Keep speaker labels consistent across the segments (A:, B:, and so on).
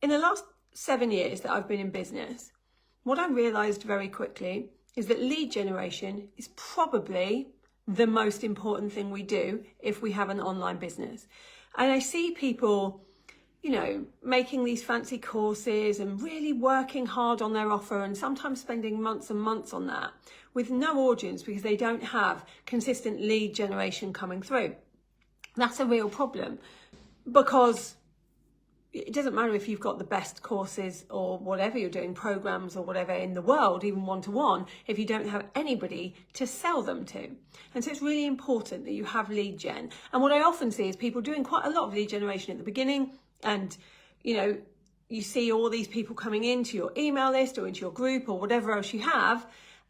A: In the last 7 years that I've been in business, what I realised very quickly is that lead generation is probably the most important thing we do if we have an online business. And I see people, you know, making these fancy courses and really working hard on their offer and sometimes spending months and months on that with no audience because they don't have consistent lead generation coming through. That's a real problem, because it doesn't matter if you've got the best courses or whatever you're doing, programs or whatever in the world, even one-to-one, if you don't have anybody to sell them to. And so it's really important that you have lead gen. And what I often see is people doing quite a lot of lead generation at the beginning, and, you know, you see all these people coming into your email list or into your group or whatever else you have.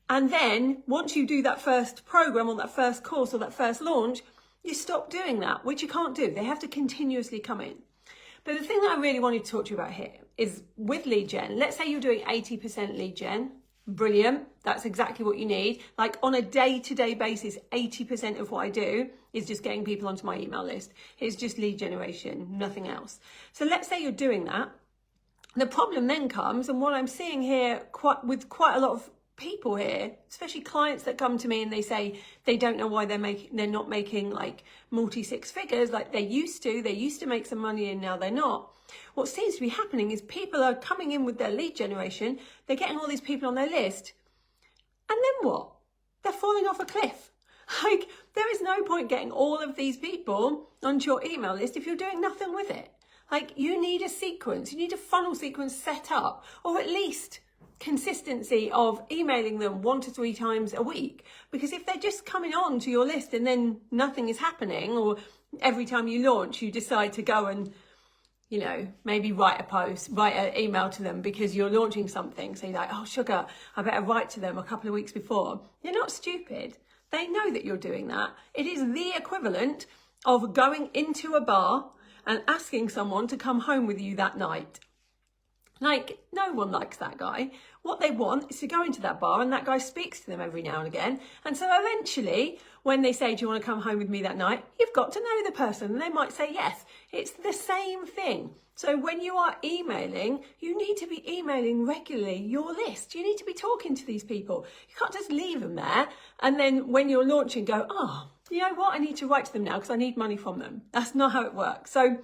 A: And then once you do that first program or that first course or that first launch, you stop doing that, which you can't do. They have to continuously come in. But the thing that I really wanted to talk to you about here is with lead gen. Let's say you're doing 80% lead gen. Brilliant. That's exactly what you need. Like on a day-to-day basis, 80% of what I do is just getting people onto my email list. It's just lead generation, nothing else. So let's say you're doing that. The problem then comes, and what I'm seeing here with quite a lot of people here, especially clients that come to me and they say they don't know why they're not making like multi-six figures like they used to. They used to make some money and now they're not. What seems to be happening is people are coming in with their lead generation, they're getting all these people on their list, and then what? They're falling off a cliff. Like, there is no point getting all of these people onto your email list if you're doing nothing with it. Like, you need a sequence, you need a funnel sequence set up, or at least consistency of emailing them 1 to 3 times a week. Because if they're just coming on to your list and then nothing is happening, or every time you launch you decide to go and, you know, maybe write an email to them because you're launching something, so you're like, oh sugar, I better write to them a couple of weeks before. You're not stupid. They know that you're doing that. It is the equivalent of going into a bar and asking someone to come home with you that night. Like, no one likes that guy. What they want is to go into that bar and that guy speaks to them every now and again. And so eventually, when they say, do you want to come home with me that night? You've got to know the person and they might say yes. It's the same thing. So when you are emailing, you need to be emailing regularly your list. You need to be talking to these people. You can't just leave them there and then when you're launching go, oh, you know what? I need to write to them now because I need money from them. That's not how it works. So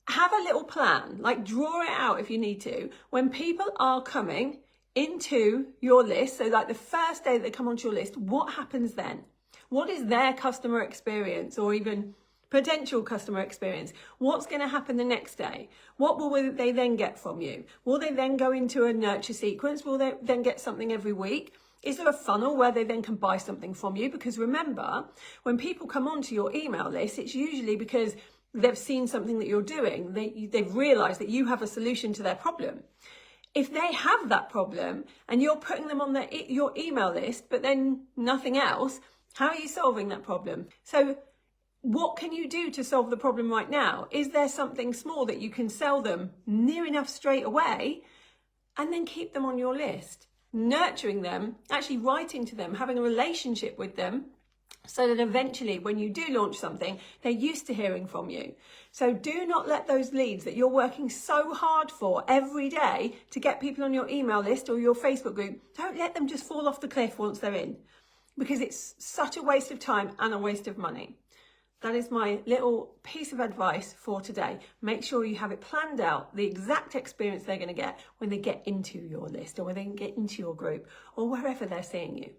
A: have a little plan, like draw it out if you need to. When people are coming into your list, so like the first day that they come onto your list, what happens then? What is their customer experience or even potential customer experience? What's going to happen the next day? What will they then get from you? Will they then go into a nurture sequence? Will they then get something every week? Is there a funnel where they then can buy something from you? Because remember, when people come onto your email list, it's usually because they've seen something that you're doing. They've realized that you have a solution to their problem. If they have that problem and you're putting them on your email list, but then nothing else, how are you solving that problem? So what can you do to solve the problem right now? Is there something small that you can sell them near enough straight away and then keep them on your list? Nurturing them, actually writing to them, having a relationship with them, so that eventually when you do launch something, they're used to hearing from you. So do not let those leads that you're working so hard for every day to get people on your email list or your Facebook group, don't let them just fall off the cliff once they're in, because it's such a waste of time and a waste of money. That is my little piece of advice for today. Make sure you have it planned out, the exact experience they're going to get when they get into your list or when they get into your group or wherever they're seeing you.